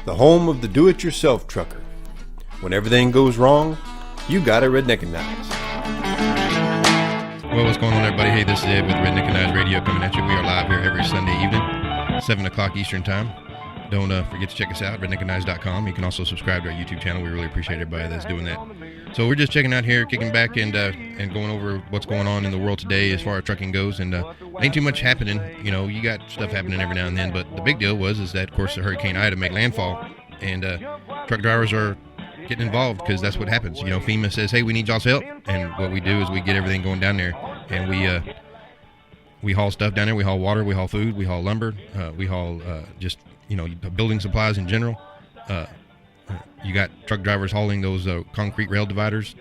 the home of the do-it-yourself trucker. When everything goes wrong, you gotta Redneckanize. Well, what's going on, everybody? Hey, this is Ed with Redneckanize Radio coming at you. We are live here every Sunday evening, 7 o'clock Eastern Time. Don't forget to check us out, redneckanize.com. You can also subscribe to our YouTube channel. We really appreciate everybody that's doing that. So we're just checking out here, kicking back and going over what's going on in the world today as far as trucking goes. And ain't too much happening. You know, you got stuff happening every now and then. But the big deal is that, of course, the Hurricane Ida made landfall. And truck drivers are getting involved because that's what happens. You know, FEMA says, hey, we need y'all's help. And what we do is we get everything going down there. And we haul stuff down there. We haul water. We haul food. We haul lumber. We haul just... building supplies in general. You got truck drivers hauling those concrete rail dividers,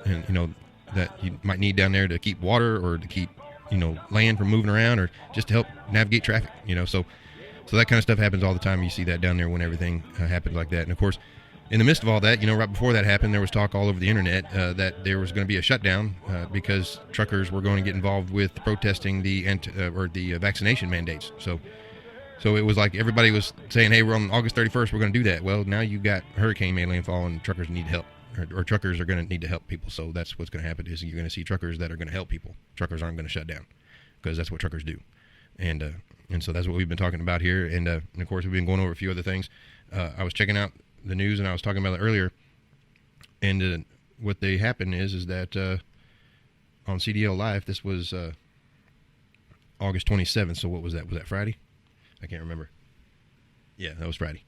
and that you might need down there to keep water or to keep land from moving around or just to help navigate traffic. So that kind of stuff happens all the time. You see that down there when everything happens like that. And of course, in the midst of all that, right before that happened, there was talk all over the internet that there was going to be a shutdown because truckers were going to get involved with protesting the vaccination mandates. So it was like everybody was saying, hey, we're on August 31st, we're going to do that. Well, now you've got hurricane made landfall and truckers need help, or truckers are going to need to help people. So that's what's going to happen is you're going to see truckers that are going to help people. Truckers aren't going to shut down because that's what truckers do. And so that's what we've been talking about here. And of course, we've been going over a few other things. I was checking out the news and I was talking about it earlier. And what they happened is that on CDL Live, this was August 27th. So what was that? Was that Friday? I can't remember. Yeah, that was Friday.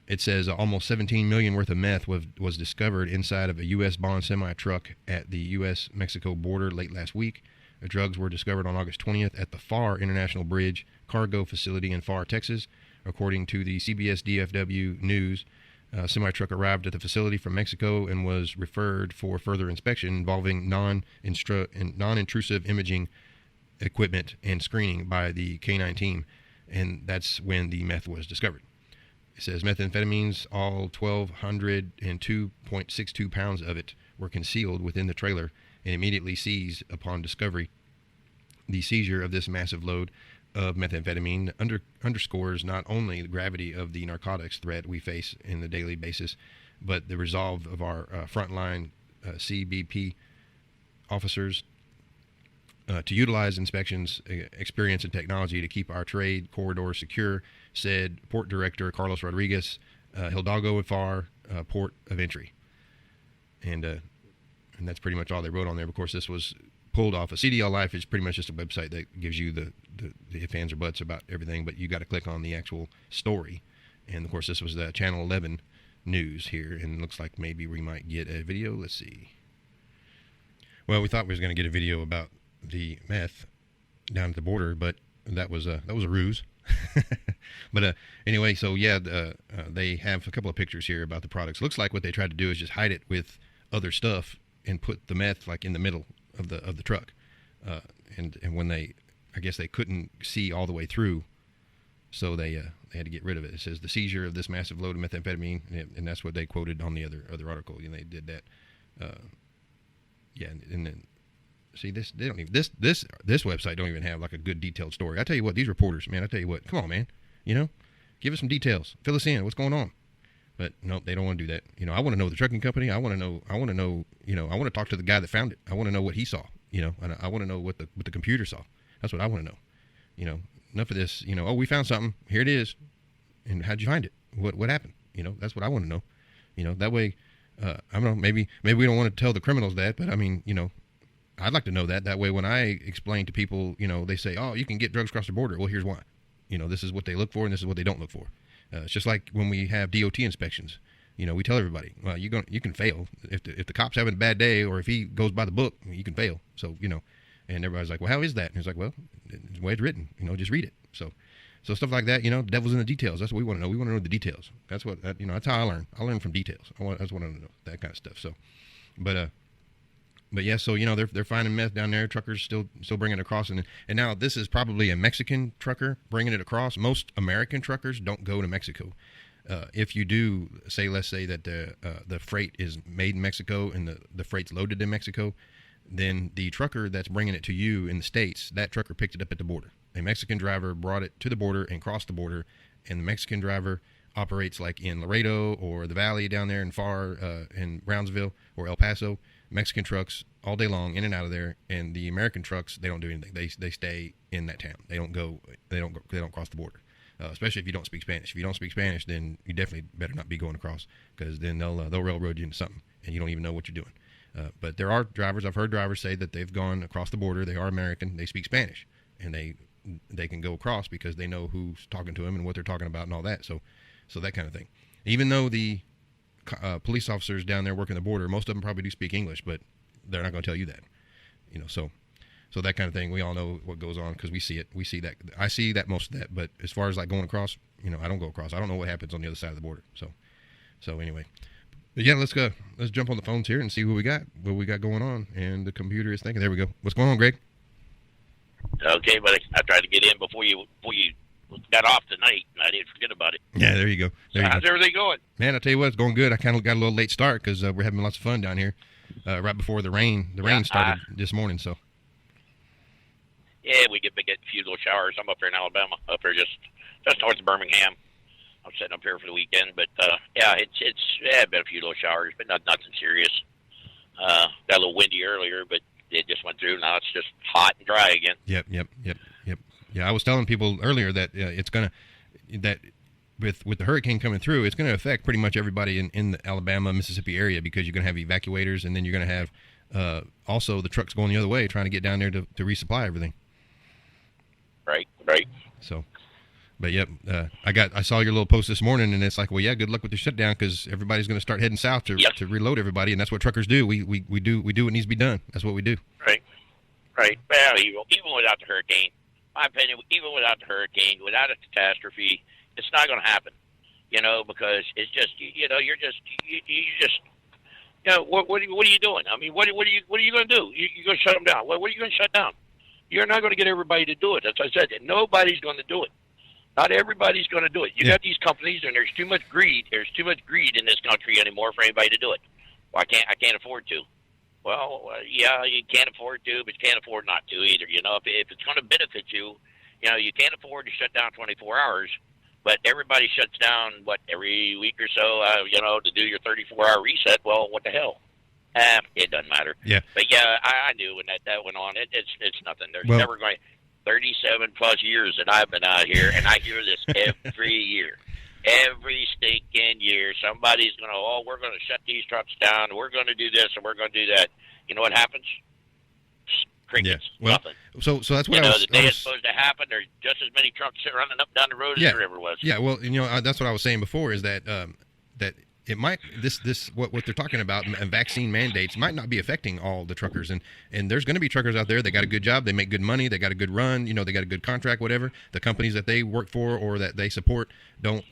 It says almost 17 million worth of meth was discovered inside of a U.S. Bond semi-truck at the U.S.-Mexico border late last week. The drugs were discovered on August 20th at the FAR International Bridge Cargo Facility in FAR, Texas. According to the CBS DFW News, a semi-truck arrived at the facility from Mexico and was referred for further inspection involving non-intrusive imaging equipment and screening by the K9 team. And that's when the meth was discovered. It says methamphetamines, all 1,202.62 pounds of it, were concealed within the trailer and immediately seized upon discovery. The seizure of this massive load of methamphetamine underscores not only the gravity of the narcotics threat we face in the daily basis, but the resolve of our frontline CBP officers to utilize inspections, experience, and technology to keep our trade corridor secure, said Port Director Carlos Rodriguez, Hidalgo and FAR, port of entry. And that's pretty much all they wrote on there. Of course, this was pulled off. A CDL Life is pretty much just a website that gives you the if, ands, or buts about everything, but you got to click on the actual story. And, of course, this was the Channel 11 news here, and it looks like maybe we might get a video. Let's see. Well, we thought we was going to get a video about the meth down at the border, but that was a ruse. But anyway, so yeah, they have a couple of pictures here about the products. Looks like what they tried to do is just hide it with other stuff and put the meth like in the middle of the truck. And when I guess they couldn't see all the way through, so they had to get rid of it. It says the seizure of this massive load of methamphetamine, and that's what they quoted on the other article. They did that. Yeah, and then. See, this website don't even have like a good detailed story. I tell you what, these reporters, man, come on, man, give us some details, fill us in, what's going on. But no, they don't want to do that. I want to know the trucking company. I want to know, I want to talk to the guy that found it. I want to know what he saw, and I want to know what the computer saw. That's what I want to know. Enough of this, oh, we found something, here it is. And how'd you find it? What happened? That's what I want to know. That way, I don't know, maybe we don't want to tell the criminals that, but I mean, I'd like to know that. That way, when I explain to people, they say, oh, you can get drugs across the border. Well, here's why. This is what they look for and this is what they don't look for. It's just like when we have DOT inspections. We tell everybody, well, you can fail. If the cop's having a bad day or if he goes by the book, you can fail. So, and everybody's like, well, how is that? And it's like, well, it's the way it's written. Just read it. So stuff like that, the devil's in the details. That's what we want to know. We want to know the details. That's what, that's how I learn. I learn from details. That's what I want to know, that kind of stuff. So, But yeah, so they're finding meth down there. Truckers still bringing it across, and now this is probably a Mexican trucker bringing it across. Most American truckers don't go to Mexico. If you do, let's say that the freight is made in Mexico and the freight's loaded in Mexico, then the trucker that's bringing it to you in the States, that trucker picked it up at the border. A Mexican driver brought it to the border and crossed the border, and the Mexican driver operates like in Laredo or the Valley down there in Brownsville or El Paso. Mexican trucks all day long in and out of there, and the American trucks, they don't do anything. They stay in that town. They don't cross the border. Especially if you don't speak Spanish. If you don't speak Spanish, then you definitely better not be going across, because then they'll railroad you into something and you don't even know what you're doing. But there are drivers, I've heard drivers say that they've gone across the border. They are American. They speak Spanish, and they can go across because they know who's talking to them and what they're talking about and all that. So that kind of thing. Even though the police officers down there working the border, most of them probably do speak English, but they're not going to tell you that. So that kind of thing, we all know what goes on because we see it. We see that. I see that, most of that. But as far as like going across, I don't go across. I don't know what happens on the other side of the border. So anyway, but yeah, let's go. Let's jump on the phones here and see what we got going on. And the computer is thinking. There we go. What's going on, Greg? Okay, but I tried to get in before you got off tonight, and I didn't forget about it. Yeah, there you go. How's everything going? Man, I tell you what, it's going good. I kind of got a little late start because we're having lots of fun down here right before the rain. The rain started this morning, so. Yeah, we get a few little showers. I'm up here in Alabama, up here just north of Birmingham. I'm sitting up here for the weekend, but it's been a few little showers, but nothing serious. Got a little windy earlier, but it just went through. Now it's just hot and dry again. Yep. Yeah, I was telling people earlier that with the hurricane coming through, it's going to affect pretty much everybody in the Alabama, Mississippi area, because you're going to have evacuators, and then you're going to have also the trucks going the other way trying to get down there to resupply everything. Right. So, but yep, I saw your little post this morning, and it's like, well, yeah, good luck with the shutdown, because everybody's going to start heading south to reload everybody, and that's what truckers do. We do what needs to be done. That's what we do. Right. Well, even without the hurricane, my opinion, without a catastrophe, it's not going to happen. Because it's just what are you doing? I mean, what are you going to do? You're going to shut them down. What are you going to shut down? You're not going to get everybody to do it. As I said, nobody's going to do it. Not everybody's going to do it. You got these companies, and there's too much greed. There's too much greed in this country anymore for anybody to do it. Well, I can't afford to. Well, yeah, you can't afford to, but you can't afford not to either. If it's going to benefit you, you can't afford to shut down 24 hours. But everybody shuts down, every week or so, to do your 34-hour reset. Well, what the hell? It doesn't matter. Yeah. But yeah, I knew when that went on. It's nothing. There's never going. 37 plus years that I've been out here, and I hear this every year. Every stinking year, somebody's going to, we're going to shut these trucks down. We're going to do this, and we're going to do that. You know what happens? Crickets. Yeah. Well, nothing. So that's what the day it's supposed to happen, there's just as many trucks running up down the road as there ever was. Yeah. Well, that's what I was saying before, is that that it might what they're talking about, and vaccine mandates, might not be affecting all the truckers, and there's going to be truckers out there that got a good job, they make good money, they got a good run, they got a good contract, whatever. The companies that they work for or that they support don't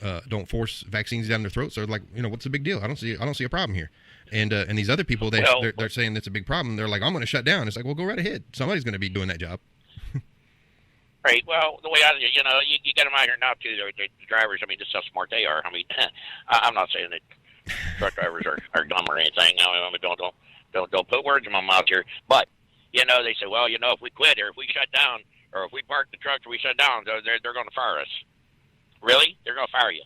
force vaccines down their throats. So like, what's the big deal? I don't see a problem here. And these other people, they're saying that's a big problem. They're like, I'm going to shut down. It's like, well, go right ahead. Somebody's going to be doing that job. Right. Well, the way you got them out here now too. The drivers. I mean, just how smart they are. I mean, I'm not saying that truck drivers are dumb or anything. I mean, don't put words in my mouth here. But they say, well, if we quit or if we shut down or if we park the trucks or we shut down, they're going to fire us. Really? They're going to fire you?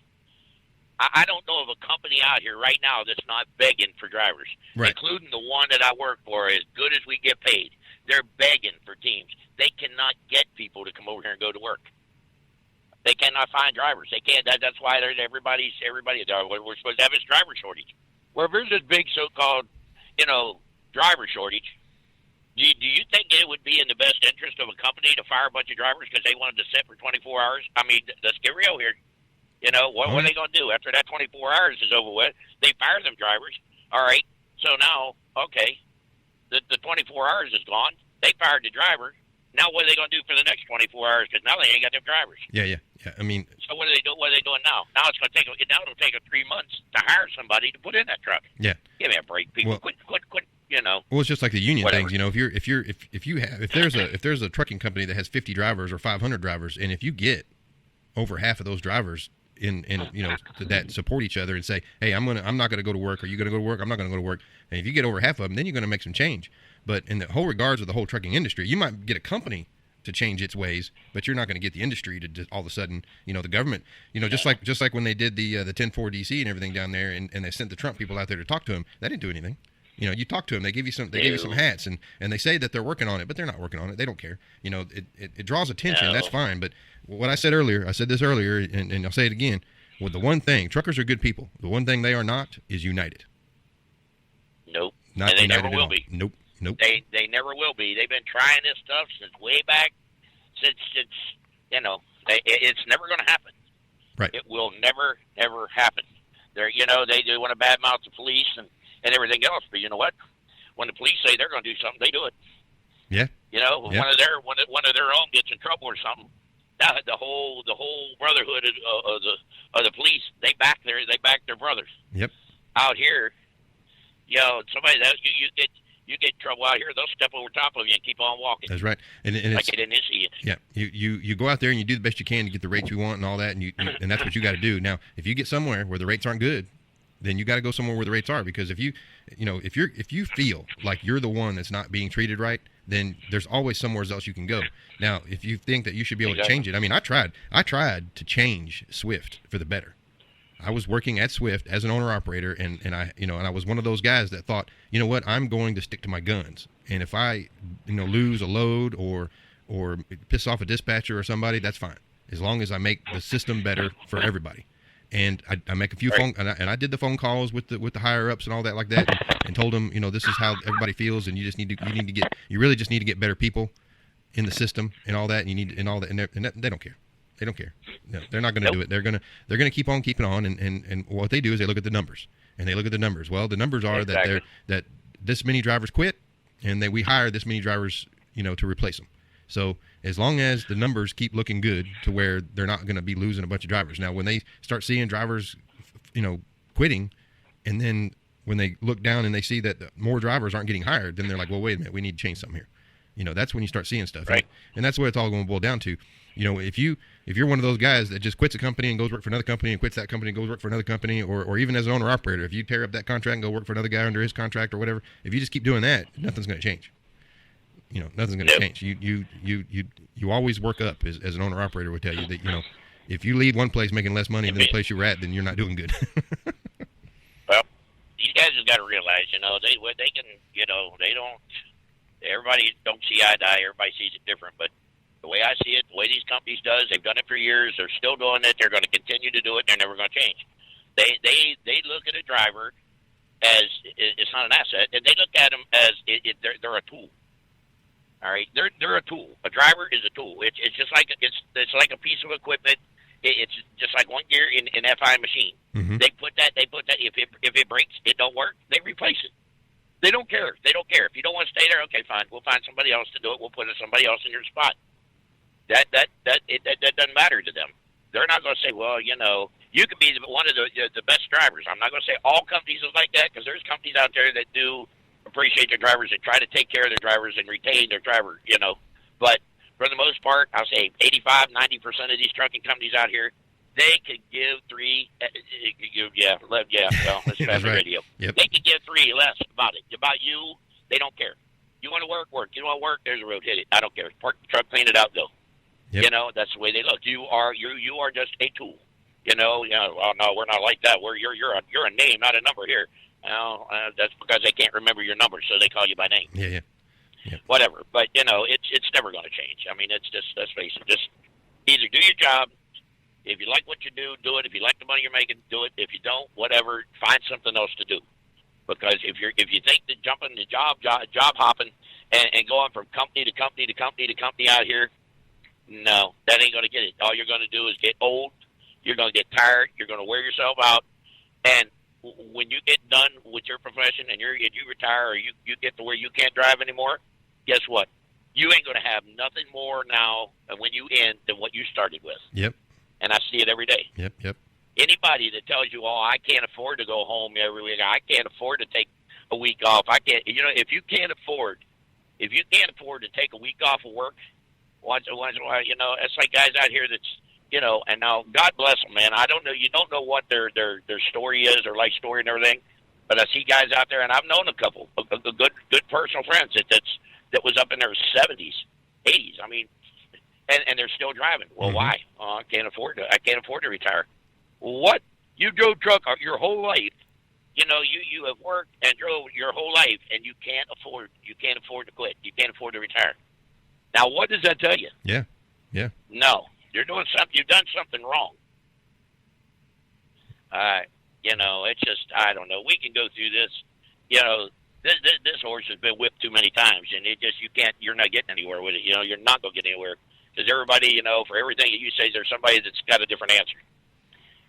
I don't know of a company out here right now that's not begging for drivers, including the one that I work for. As good as we get paid, they're begging for teams. They cannot get people to come over here and go to work. They cannot find drivers. They can't. That's why everybody. We're supposed to have this driver shortage. Well, if there's this big so-called, driver shortage, do you think it would be in the best interest of a company to fire a bunch of drivers because they wanted to sit for 24 hours? I mean, let's get real here. What are they going to do after that 24 hours is over with? They fire them drivers. All right. So now, okay, the 24 hours is gone. They fired the driver. Now what are they going to do for the next 24 hours? Because now they ain't got them drivers. Yeah. I mean, so what are they doing? What are they doing now? Now it'll take 3 months to hire somebody to put in that truck. Yeah. Give me a break, people. Quit. Well, it's just like the union whatever. things. If there's a trucking company that has 50 drivers or 500 drivers, and if you get over half of those drivers in that support each other and say, hey, I'm not going to go to work. Are you going to go to work? I'm not going to go to work. And if you get over half of them, then you're going to make some change. But in the whole regards of the whole trucking industry, you might get a company to change its ways, but you're not going to get the industry to just all of a sudden, the government, just like when they did the 10-4 DC and everything down there, and they sent the Trump people out there to talk to him. That didn't do anything. You talk to them, they give you some hats, and they say that they're working on it, but they're not working on it. They don't care. It draws attention. No. That's fine. But what I said this earlier, and I'll say it again. Well, the one thing, truckers are good people. The one thing they are not is united. Nope. Not and they united never will be. Nope. They never will be. They've been trying this stuff since way back. Since it's never going to happen. Right. It will never, ever happen. They do want to badmouth the police and everything else, but you know what? When the police say they're going to do something, they do it. Yeah. Yeah. One of their own gets in trouble or something. The whole brotherhood of the police, they back their brothers. Yep. Out here, somebody that you get in trouble out here, they'll step over top of you and keep on walking. That's right. And like they didn't see it. Yeah. You go out there and you do the best you can to get the rates you want and all that, and that's what you got to do. Now, if you get somewhere where the rates aren't good, then you got to go somewhere where the rates are, because if you feel like you're the one that's not being treated right, then there's always somewhere else you can go. Now, if you think that you should be able to change it, I mean, I tried to change Swift for the better. I was working at Swift as an owner-operator, and I was one of those guys that thought, you know what, I'm going to stick to my guns. And if I, lose a load or piss off a dispatcher or somebody, that's fine, as long as I make the system better for everybody. And I make a few phone, and I did the phone calls with the higher ups and all that like that, and told them, this is how everybody feels, and you really just need to get better people in the system and all that, and they don't care. They don't care. No, they're not going to do it. They're going to keep on keeping on, and what they do is they look at the numbers, and they look at the numbers. Well, the numbers are that this many drivers quit, and that we hire this many drivers, to replace them. So as long as the numbers keep looking good to where they're not going to be losing a bunch of drivers. Now, when they start seeing drivers, quitting, and then when they look down and they see that more drivers aren't getting hired, then they're like, well, wait a minute, we need to change something here. That's when you start seeing stuff. Right. And that's what it's all going to boil down to. If you're one of those guys that just quits a company and goes work for another company and quits that company and goes work for another company, or even as an owner operator, if you tear up that contract and go work for another guy under his contract or whatever, if you just keep doing that, nothing's going to change. Nothing's going to change. You always work up, as an owner operator would tell you, that if you leave one place making less money than the place you were at, then you're not doing good. Well, these guys have got to realize, they can, they don't. Everybody don't see eye to eye. Everybody sees it different, but the way I see it, the way these companies does, they've done it for years. They're still doing it. They're going to continue to do it. They're never going to change. They look at a driver as it's not an asset, and they look at them as they're a tool. All right, they're a tool. A driver is a tool. It's just like it's like a piece of equipment. It's just like one gear in an FI machine. Mm-hmm. They put that. If it breaks, it don't work. They replace it. They don't care. They don't care. If you don't want to stay there, okay, fine. We'll find somebody else to do it. We'll put somebody else in your spot. That doesn't matter to them. They're not going to say, well, you could be one of the best drivers. I'm not going to say all companies is like that, because there's companies out there that do appreciate their drivers and try to take care of their drivers and retain their driver, But for the most part, I'll say 85-90% of these trucking companies out here, they could give three. Well, let's pass the radio. Yep. They could give three less about it. About you, they don't care. You want to work. You don't want to work. There's a road. Hit it. I don't care. Park the truck, clean it out, go. Yep. That's the way they look. You are just a tool. Well, no, we're not like that. You're a name, not a number here. That's because they can't remember your number, so they call you by name. Yeah. Whatever. But it's never going to change. I mean, it's just, let's face it. Just either do your job. If you like what you do, do it. If you like the money you're making, do it. If you don't, whatever, find something else to do. Because if you think that jumping the job hopping and going from company to company to company to company out here, no, that ain't going to get it. All you're going to do is get old. You're going to get tired. You're going to wear yourself out. And when you get done with your profession and you retire, or you get to where you can't drive anymore, guess what? You ain't going to have nothing more now when you end than what you started with. Yep. And I see it every day. Yep. Anybody that tells you, I can't afford to go home every week, I can't afford to take a week off, I can't, if you can't afford to take a week off of work, once in a while, it's like guys out here that's, and now God bless them, man. I don't know, you don't know what their story is, their life story and everything, but I see guys out there, and I've known a couple of good personal friends that was up in their 70s, 80s. I mean, and they're still driving. Well, why? I can't afford to retire. Well, what? You drove truck your whole life. You know, you have worked and drove your whole life, and you can't afford to quit. You can't afford to retire. Now, what does that tell you? Yeah. No, you're doing something. You've done something wrong. You know, it's just, I don't know. We can go through this. You know, this horse has been whipped too many times, and you're not getting anywhere with it. You know, you're not going to get anywhere because everybody, you know, for everything that you say, there's somebody that's got a different answer.